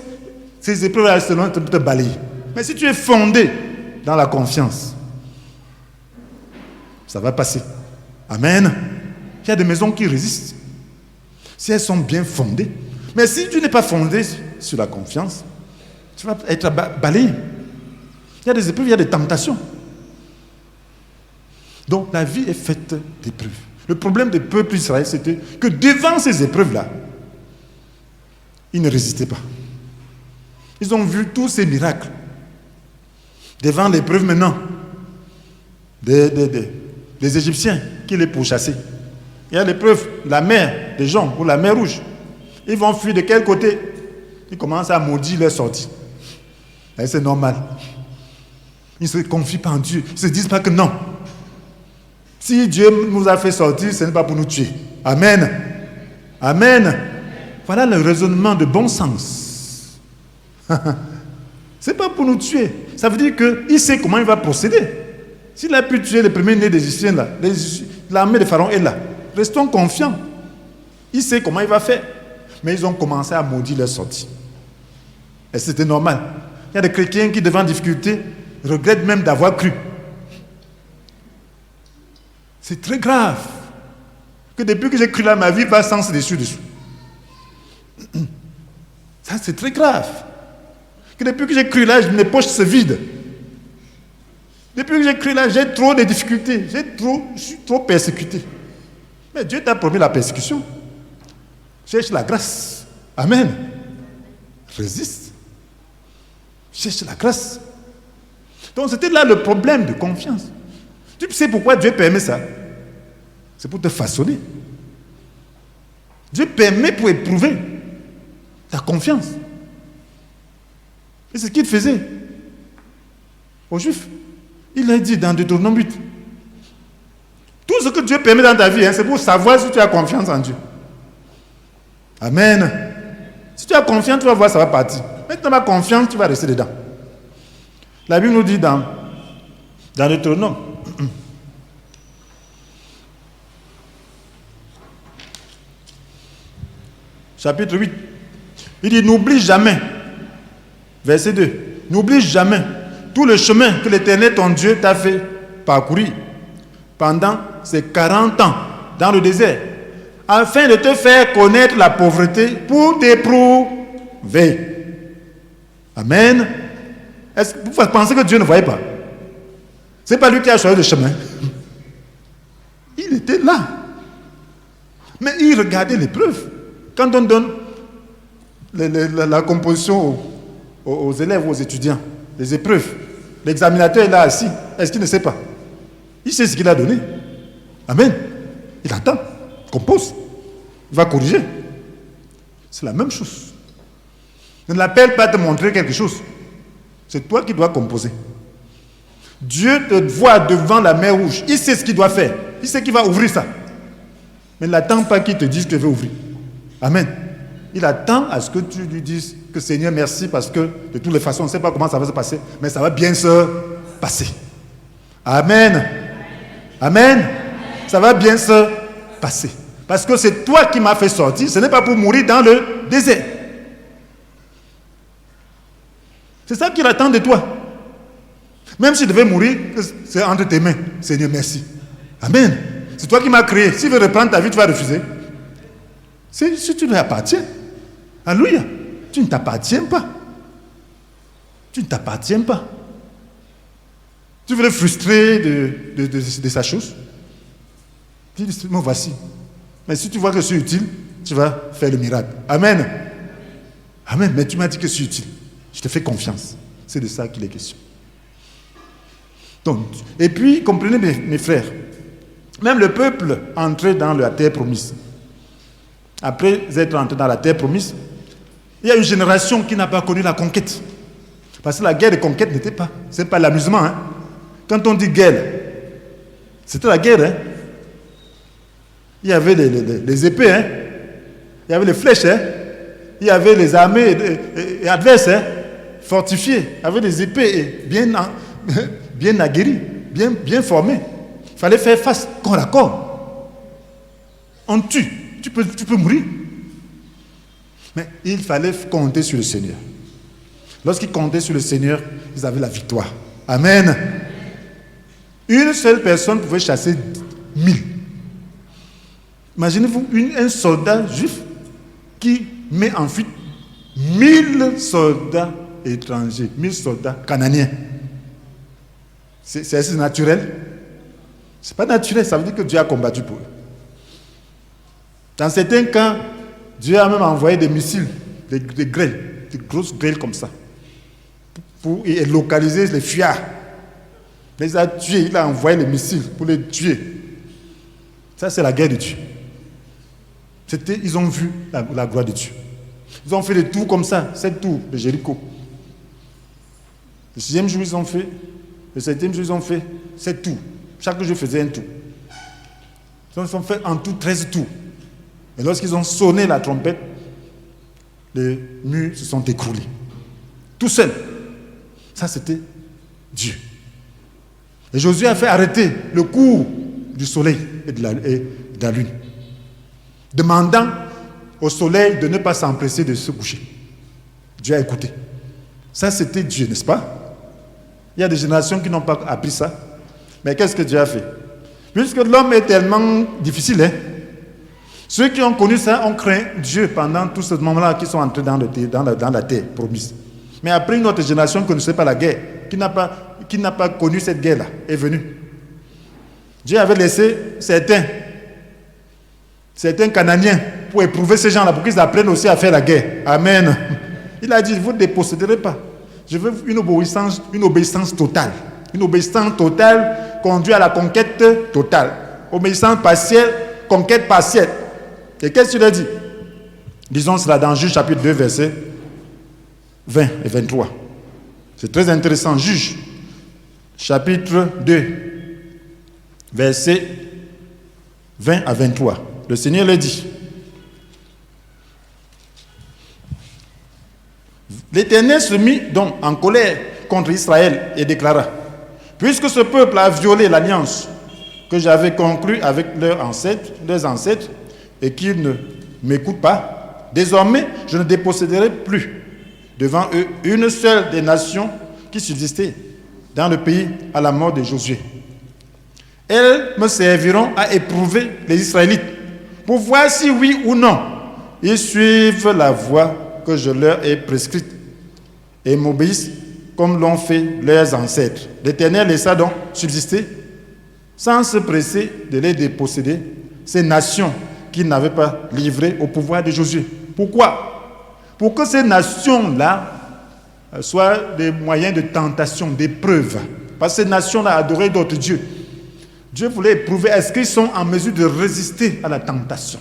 ces épreuves là seulement te balayer. Mais si tu es fondé dans la confiance, ça va passer. Amen. Il y a des maisons qui résistent si elles sont bien fondées. Mais si tu n'es pas fondé sur la confiance, tu vas être balayé. Il y a des épreuves, il y a des tentations. Donc la vie est faite d'épreuves. Le problème des peuples d'Israël, c'était que devant ces épreuves-là, ils ne résistaient pas. Ils ont vu tous ces miracles. Devant l'épreuve maintenant, des Égyptiens qui les pourchassaient. Il y a l'épreuve, la mer des gens, ou la mer rouge. Ils vont fuir de quel côté? Ils commencent à maudire leur sortie. Et c'est normal. Ils ne se confient pas en Dieu. Ils ne se disent pas que non. Si Dieu nous a fait sortir, ce n'est pas pour nous tuer. Amen. Amen. Voilà le raisonnement de bon sens. Ce n'est pas pour nous tuer. Ça veut dire qu'il sait comment il va procéder. S'il a pu tuer les premiers-nés des Égyptiens, là, l'armée de Pharaon est là. Restons confiants. Il sait comment il va faire. Mais ils ont commencé à maudire leur sortie. Et c'était normal. Il y a des chrétiens qui, devant difficulté, regrettent même d'avoir cru. C'est très grave. Que depuis que j'ai cru là, ma vie va sans dessus. Ça, c'est très grave. Que depuis que j'ai cru là, mes poches se vident. Depuis que j'ai cru là, j'ai trop de difficultés. Je suis trop persécuté. Mais Dieu t'a promis la persécution. Cherche la grâce. Amen. Résiste. Cherche la grâce. Donc c'était là le problème de confiance. Tu sais pourquoi Dieu permet ça? C'est pour te façonner. Dieu permet pour éprouver ta confiance. Et c'est ce qu'il faisait aux Juifs. Il a dit dans Deutéronome 8. Tout ce que Dieu permet dans ta vie, c'est pour savoir si tu as confiance en Dieu. Amen. Si tu as confiance, tu vas voir, ça va partir. Mais si tu n'as pas confiance, tu vas rester dedans. La Bible nous dit dans Deutéronome, chapitre 8, il dit, n'oublie jamais, verset 2, n'oublie jamais tout le chemin que l'Éternel, ton Dieu, t'a fait parcourir pendant ces 40 ans dans le désert, afin de te faire connaître la pauvreté pour t'éprouver. Amen. Est-ce que vous pensez que Dieu ne voyait pas? Ce n'est pas lui qui a choisi le chemin. Il était là. Mais il regardait l'épreuve. Quand on donne la composition aux élèves, aux étudiants, les épreuves, l'examinateur est là assis. Est-ce qu'il ne sait pas? Il sait ce qu'il a donné. Amen. Il attend. Il compose. Il va corriger. C'est la même chose. Ne l'appelle pas te montrer quelque chose. C'est toi qui dois composer. Dieu te voit devant la mer rouge. Il sait ce qu'il doit faire. Il sait qu'il va ouvrir ça. Mais il n'attend pas qu'il te dise qu'il veut ouvrir. Amen. Il attend à ce que tu lui dises que Seigneur, merci, parce que de toutes les façons, on ne sait pas comment ça va se passer, mais ça va bien se passer. Amen. Amen. Ça va bien se passer. Parce que c'est toi qui m'as fait sortir. Ce n'est pas pour mourir dans le désert. C'est ça qu'il attend de toi. Même s'il devait mourir, c'est entre tes mains. Seigneur, merci. Amen. C'est toi qui m'as créé. S'il veut reprendre ta vie, tu vas refuser. Si tu lui appartiens. Alléluia. Tu ne t'appartiens pas. Tu ne t'appartiens pas. Tu veux le frustrer de sa chose. Tu dis, me voici. Mais si tu vois que je suis utile, tu vas faire le miracle. Amen. Amen. Mais tu m'as dit que je suis utile. Je te fais confiance. C'est de ça qu'il est question. Donc, et puis, comprenez mes frères, même le peuple entré dans la terre promise. Après être entré dans la terre promise, il y a une génération qui n'a pas connu la conquête. Parce que la guerre de conquête n'était pas. Ce n'est pas l'amusement. Hein. Quand on dit guerre, c'était la guerre. Hein. Il y avait les épées. Hein. Il y avait les flèches. Hein. Il y avait les armées adverses. Hein. Fortifiées. Il y avait des épées bien aguerries, bien formées. Il fallait faire face corps à corps. On tue. Tu peux mourir. Mais il fallait compter sur le Seigneur. Lorsqu'ils comptaient sur le Seigneur, ils avaient la victoire. Amen. Une seule personne pouvait chasser 1000. Imaginez-vous un soldat juif qui met en fuite 1000 soldats étrangers, 1000 soldats cananéens. C'est naturel? C'est pas naturel, ça veut dire que Dieu a combattu pour eux. Dans certains cas, Dieu a même envoyé des missiles, des grêles, des grosses grêles comme ça, pour localiser les fuyards. Il les a tués, il a envoyé les missiles pour les tuer. Ça, c'est la guerre de Dieu. Ils ont vu la gloire de Dieu. Ils ont fait des tours comme ça, 7 tours de Jéricho. Le 6e jour, ils ont fait. Le 7e jour, ils ont fait 7 tours. Chaque jour faisait un tour. Ils ont fait en tout 13 tours. Et lorsqu'ils ont sonné la trompette, les murs se sont écroulés. Tout seul. Ça, c'était Dieu. Et Josué a fait arrêter le cours du soleil et de la lune, demandant au soleil de ne pas s'empresser de se coucher. Dieu a écouté. Ça, c'était Dieu, n'est-ce pas? Il y a des générations qui n'ont pas appris ça. Mais qu'est-ce que Dieu a fait? Puisque l'homme est tellement difficile, hein? Ceux qui ont connu ça ont craint Dieu pendant tout ce moment-là qui sont entrés dans la terre promise. Mais après, une autre génération qui ne connaissait pas la guerre, qui n'a pas connu cette guerre-là, est venue. Dieu avait laissé certains Cananéens pour éprouver ces gens-là, pour qu'ils apprennent aussi à faire la guerre. Amen. Il a dit, vous ne déposséderez pas. Je veux une obéissance totale. Une obéissance totale conduit à la conquête totale. Obéissance partielle, conquête partielle. Et qu'est-ce qu'il a dit? Disons cela dans Juge chapitre 2, versets 20 et 23. C'est très intéressant. Juge chapitre 2, versets 20 à 23. Le Seigneur le dit. L'Éternel se mit donc en colère contre Israël et déclara: puisque ce peuple a violé l'alliance que j'avais conclue avec leurs ancêtres, et qu'ils ne m'écoutent pas, désormais je ne déposséderai plus devant eux une seule des nations qui subsistaient dans le pays à la mort de Josué. elles me serviront à éprouver les Israélites pour voir si oui ou non ils suivent la voie que je leur ai prescrite et m'obéissent comme l'ont fait leurs ancêtres. L'Éternel laissa donc subsister, sans se presser de les déposséder, ces nations qu'il n'avait pas livrées au pouvoir de Josué. Pourquoi? Pour que ces nations-là soient des moyens de tentation, d'épreuve. Parce que ces nations-là adoraient d'autres dieux. Dieu voulait éprouver, est-ce qu'ils sont en mesure de résister à la tentation?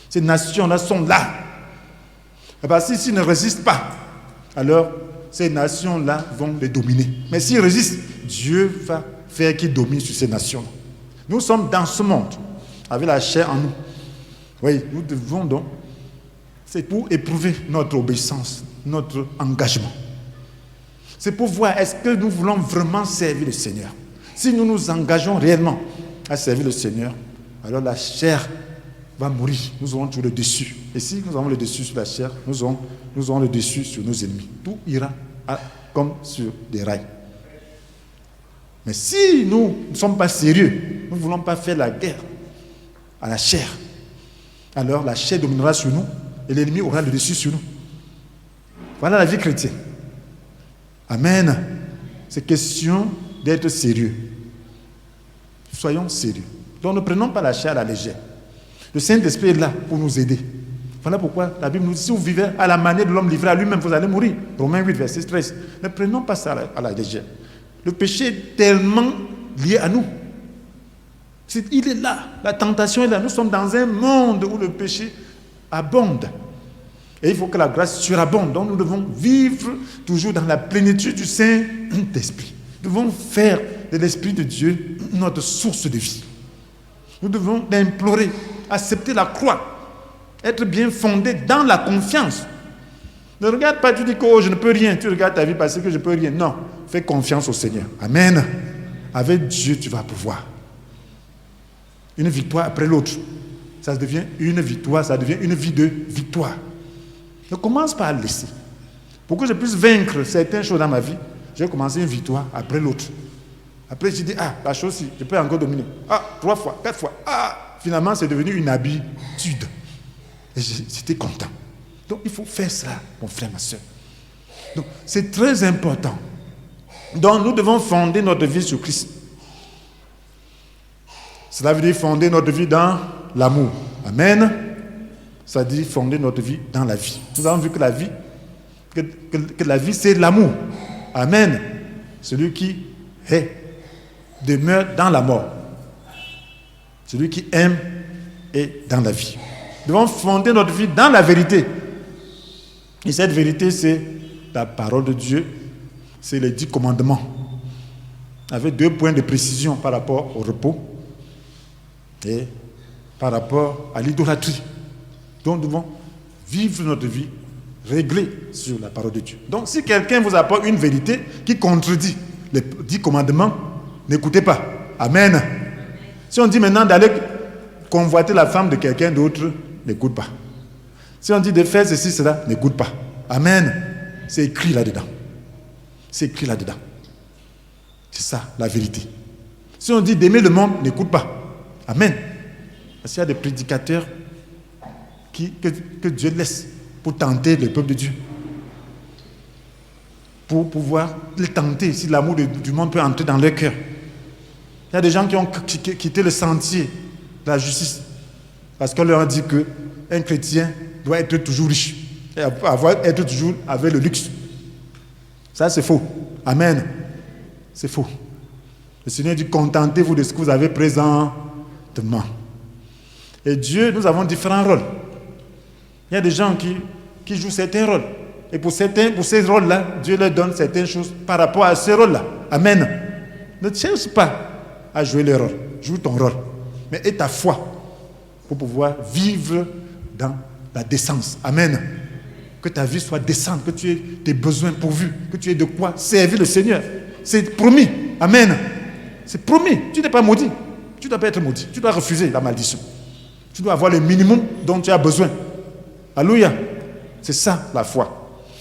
Ces nations-là sont là. Et parce que s'ils ne résistent pas, alors ces nations-là vont les dominer. Mais s'ils résistent, Dieu va faire qu'ils dominent sur ces nations. Nous sommes dans ce monde, avec la chair en nous. Oui, nous devons donc, c'est pour éprouver notre obéissance, notre engagement. C'est pour voir est-ce que nous voulons vraiment servir le Seigneur. Si nous nous engageons réellement à servir le Seigneur, alors la chair va mourir. Nous aurons toujours le dessus. Et si nous avons le dessus sur la chair, nous aurons le dessus sur nos ennemis. Tout ira comme sur des rails. Mais si nous ne sommes pas sérieux, nous ne voulons pas faire la guerre à la chair, alors la chair dominera sur nous et l'ennemi aura le dessus sur nous. Voilà la vie chrétienne. Amen. C'est question d'être sérieux. Soyons sérieux. Donc ne prenons pas la chair à la légère. Le Saint-Esprit est là pour nous aider. Voilà pourquoi la Bible nous dit, si vous vivez à la manière de l'homme livré à lui-même, vous allez mourir. Romains 8, verset 13. Ne prenons pas ça à la légère. Le péché est tellement lié à nous. Il est là. La tentation est là. Nous sommes dans un monde où le péché abonde. Et il faut que la grâce surabonde. Donc nous devons vivre toujours dans la plénitude du Saint-Esprit. Nous devons faire de l'Esprit de Dieu notre source de vie. Nous devons l'implorer, accepter la croix, être bien fondé dans la confiance. Ne regarde pas, tu dis que je ne peux rien. Tu regardes ta vie parce que je ne peux rien. Non, fais confiance au Seigneur. Amen. Avec Dieu, tu vas pouvoir. Une victoire après l'autre. Ça devient une victoire, ça devient une vie de victoire. Ne commence pas à le laisser. Pour que je puisse vaincre certaines choses dans ma vie, j'ai commencé une victoire après l'autre. Après, je dis, la chose-ci, je peux encore dominer. 3 fois, 4 fois. Finalement, c'est devenu une habitude. Et j'étais content. Donc, il faut faire ça, mon frère, ma soeur. Donc, c'est très important. Donc, nous devons fonder notre vie sur Christ. Cela veut dire fonder notre vie dans l'amour. Amen. Ça dit fonder notre vie dans la vie. Nous avons vu que la vie, que la vie, c'est l'amour. Amen. Celui qui demeure dans la mort. Celui qui aime est dans la vie. Nous devons fonder notre vie dans la vérité. Et cette vérité, c'est la parole de Dieu. C'est les 10 commandements. Avec 2 points de précision par rapport au repos et par rapport à l'idolâtrie. Donc nous devons vivre notre vie réglée sur la parole de Dieu. Donc si quelqu'un vous apporte une vérité qui contredit les 10 commandements, n'écoutez pas. Amen. Si on dit maintenant d'aller convoiter la femme de quelqu'un d'autre, n'écoute pas. Si on dit de faire ceci, cela, n'écoute pas. Amen. C'est écrit là-dedans. C'est écrit là-dedans. C'est ça, la vérité. Si on dit d'aimer le monde, n'écoute pas. Amen. Parce qu'il y a des prédicateurs que Dieu laisse pour tenter le peuple de Dieu. Pour pouvoir les tenter, si l'amour du monde peut entrer dans leur cœur. Il y a des gens qui ont quitté le sentier de la justice parce qu'on leur a dit qu'un chrétien doit être toujours riche et être toujours avec le luxe. Ça, c'est faux. Amen. C'est faux. Le Seigneur dit, contentez-vous de ce que vous avez présentement. Et Dieu, nous avons différents rôles. Il y a des gens qui jouent certains rôles. Et pour ces rôles-là, Dieu leur donne certaines choses par rapport à ces rôles-là. Amen. Ne cherche pas à jouer le rôle. Joue ton rôle. Mais aie ta foi pour pouvoir vivre dans la décence. Amen. Que ta vie soit décente, que tu aies tes besoins pourvus, que tu aies de quoi servir le Seigneur. C'est promis. Amen. C'est promis. Tu n'es pas maudit. Tu ne dois pas être maudit. Tu dois refuser la malédiction. Tu dois avoir le minimum dont tu as besoin. Alléluia. C'est ça la foi.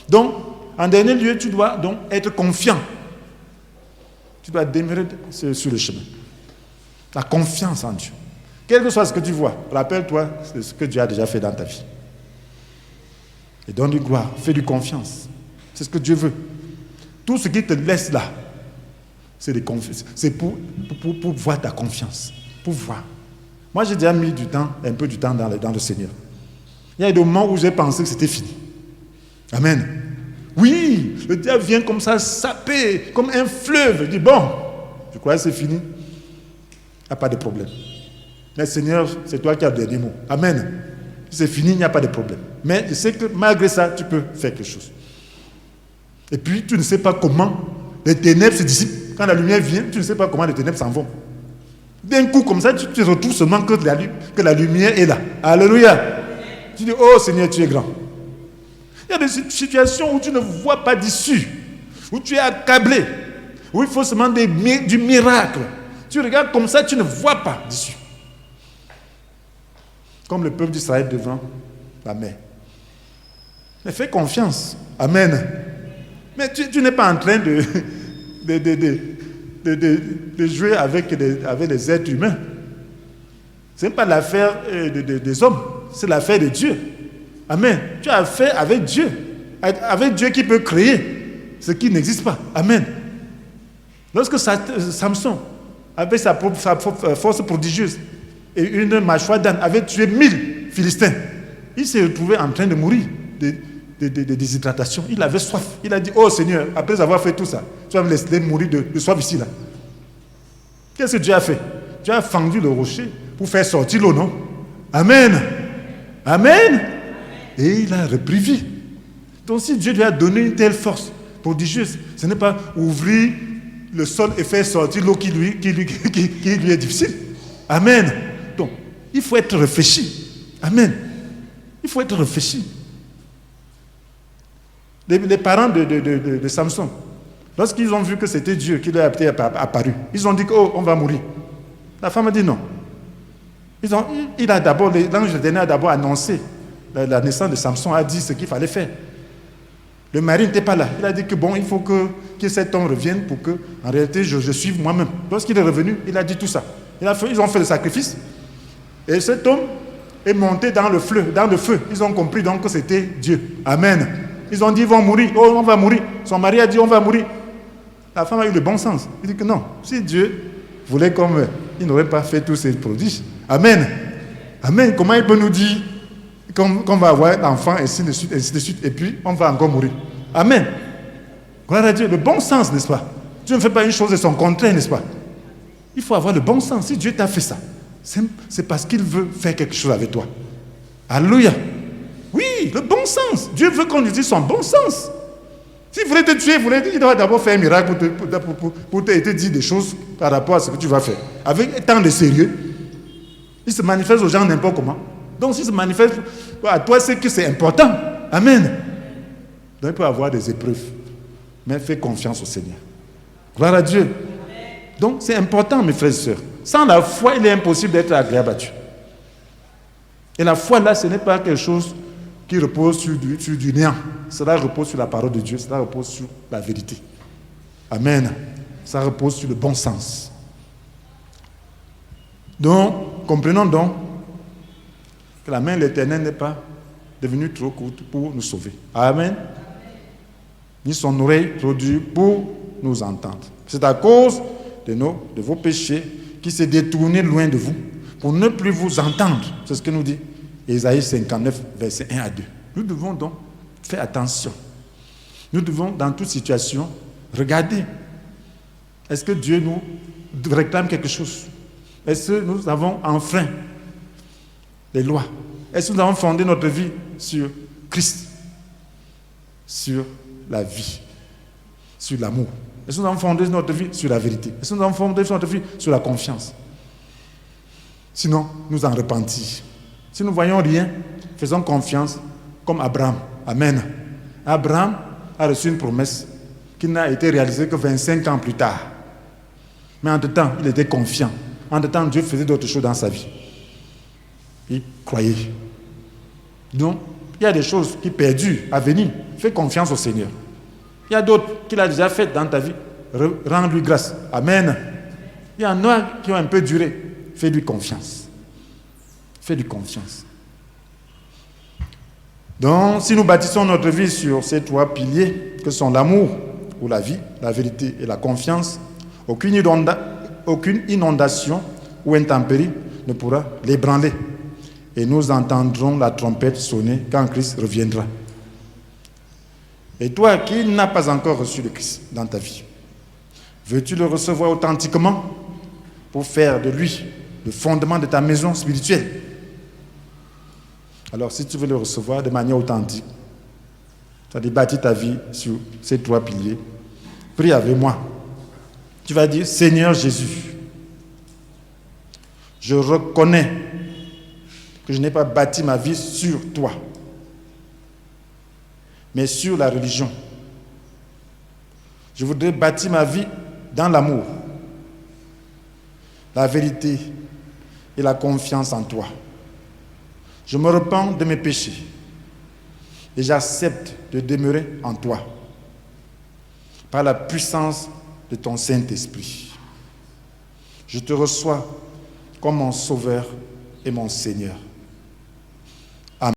Donc, en dernier lieu, tu dois donc être confiant. Tu dois demeurer sur le chemin. La confiance en Dieu. Quel que soit ce que tu vois, rappelle-toi de ce que Dieu a déjà fait dans ta vie. Et donne-lui gloire, fais-lui confiance. C'est ce que Dieu veut. Tout ce qui te laisse là, c'est pour voir ta confiance. Pour voir. Moi, j'ai déjà mis un peu du temps dans le Seigneur. Il y a des moments où j'ai pensé que c'était fini. Amen. Oui, le diable vient comme ça saper, comme un fleuve. Je dis, bon, je crois que c'est fini. Il n'y a pas de problème. Mais Seigneur, c'est toi qui as le dernier mot. Amen. Si c'est fini, il n'y a pas de problème. Mais je sais que malgré ça, tu peux faire quelque chose. Et puis, tu ne sais pas comment les ténèbres se dissipent. Quand la lumière vient, tu ne sais pas comment les ténèbres s'en vont. D'un coup, comme ça, tu te retrouves seulement que la lumière est là. Alléluia. Tu dis, oh Seigneur, tu es grand. Il y a des situations où tu ne vois pas d'issue, où tu es accablé, où il faut seulement du miracle. Tu regardes comme ça, tu ne vois pas d'issue. Comme le peuple d'Israël devant la mer. Mais fais confiance. Amen. Mais tu n'es pas en train de jouer avec les êtres humains. Ce n'est pas l'affaire des hommes, c'est l'affaire de Dieu. Amen. Tu as affaire avec Dieu. Avec Dieu qui peut créer ce qui n'existe pas. Amen. Lorsque Samson, avec sa force prodigieuse et une mâchoire d'âne, avait tué 1000 Philistins, il s'est retrouvé en train de mourir de déshydratation. Il avait soif. Il a dit, oh Seigneur, après avoir fait tout ça, tu vas me laisser mourir de soif ici, là. Qu'est-ce que Dieu a fait? Dieu a fendu le rocher pour faire sortir l'eau, non? Amen. Amen. Et il a repris vie. Donc si Dieu lui a donné une telle force prodigieuse, ce n'est pas ouvrir le sol et faire sortir l'eau qui lui est difficile. Amen. Donc, il faut être réfléchi. Amen. Il faut être réfléchi. Les parents de Samson, lorsqu'ils ont vu que c'était Dieu qui leur était apparu, ils ont dit que, oh, on va mourir. La femme a dit non. L'ange de a d'abord annoncé la naissance de Samson, a dit ce qu'il fallait faire. Le mari n'était pas là. Il a dit que bon, il faut que cet homme revienne pour que, en réalité, je suive moi-même. Lorsqu'il est revenu, il a dit tout ça. Ils ont fait le sacrifice. Et cet homme est monté dans le feu. Ils ont compris donc que c'était Dieu. Amen. Ils ont dit, ils vont mourir. Oh, on va mourir. Son mari a dit, on va mourir. La femme a eu le bon sens. Il dit que non. Si Dieu voulait qu'on meure, il n'aurait pas fait tous ces prodiges. Amen. Amen. Comment il peut nous dire qu'on va avoir un enfant, ainsi de suite, et puis on va encore mourir. Amen. Gloire à Dieu. Le bon sens, n'est-ce pas? Dieu ne fait pas une chose de son contraire, n'est-ce pas? Il faut avoir le bon sens. Si Dieu t'a fait ça, c'est parce qu'il veut faire quelque chose avec toi. Alléluia. Oui, le bon sens. Dieu veut qu'on utilise son bon sens. S'il voulait te tuer, il doit d'abord faire un miracle pour te dire des choses par rapport à ce que tu vas faire. Avec tant de sérieux, il se manifeste aux gens n'importe comment. Donc s'il se manifeste à toi, c'est que c'est important. Amen. Donc il peut avoir des épreuves. Mais fais confiance au Seigneur. Gloire à Dieu. Amen. Donc c'est important, mes frères et sœurs. Sans la foi, il est impossible d'être agréable à Dieu. Et la foi là, ce n'est pas quelque chose qui repose sur du néant. Cela repose sur la parole de Dieu. Cela repose sur la vérité. Amen. Ça repose sur le bon sens. Donc, comprenons donc que la main de l'Éternel n'est pas devenue trop courte pour nous sauver. Amen. Ni son oreille trop dure pour nous entendre. C'est à cause de vos péchés qui s'est détourné loin de vous pour ne plus vous entendre. C'est ce que nous dit Ésaïe 59, versets 1 à 2. Nous devons donc faire attention. Nous devons, dans toute situation, regarder. Est-ce que Dieu nous réclame quelque chose? Est-ce que nous avons enfreint les lois? Est-ce que nous avons fondé notre vie sur Christ, sur la vie, sur l'amour? Est-ce que nous avons fondé notre vie sur la vérité? Est-ce que nous avons fondé notre vie sur la confiance? Sinon, nous en repentir. Si nous ne voyons rien, faisons confiance comme Abraham. Amen. Abraham a reçu une promesse qui n'a été réalisée que 25 ans plus tard. Mais entre-temps, il était confiant. Entre-temps, Dieu faisait d'autres choses dans sa vie. Il croyait. Donc, il y a des choses qui perdurent à venir. Fais confiance au Seigneur. Il y a d'autres qu'il a déjà faites dans ta vie. Rends-lui grâce. Amen. Il y en a qui ont un peu duré. Fais-lui confiance. Fais-lui confiance. Donc, si nous bâtissons notre vie sur ces 3 piliers, que sont l'amour ou la vie, la vérité et la confiance, aucune inondation ou intempérie ne pourra l'ébranler. Et nous entendrons la trompette sonner quand Christ reviendra. Et toi qui n'as pas encore reçu le Christ dans ta vie, veux-tu le recevoir authentiquement pour faire de lui le fondement de ta maison spirituelle? Alors si tu veux le recevoir de manière authentique, tu as bâti ta vie sur ces 3 piliers, prie avec moi. Tu vas dire, Seigneur Jésus, je reconnais que je n'ai pas bâti ma vie sur toi, mais sur la religion. Je voudrais bâtir ma vie dans l'amour, la vérité et la confiance en toi. Je me repens de mes péchés et j'accepte de demeurer en toi par la puissance de ton Saint-Esprit. Je te reçois comme mon Sauveur et mon Seigneur.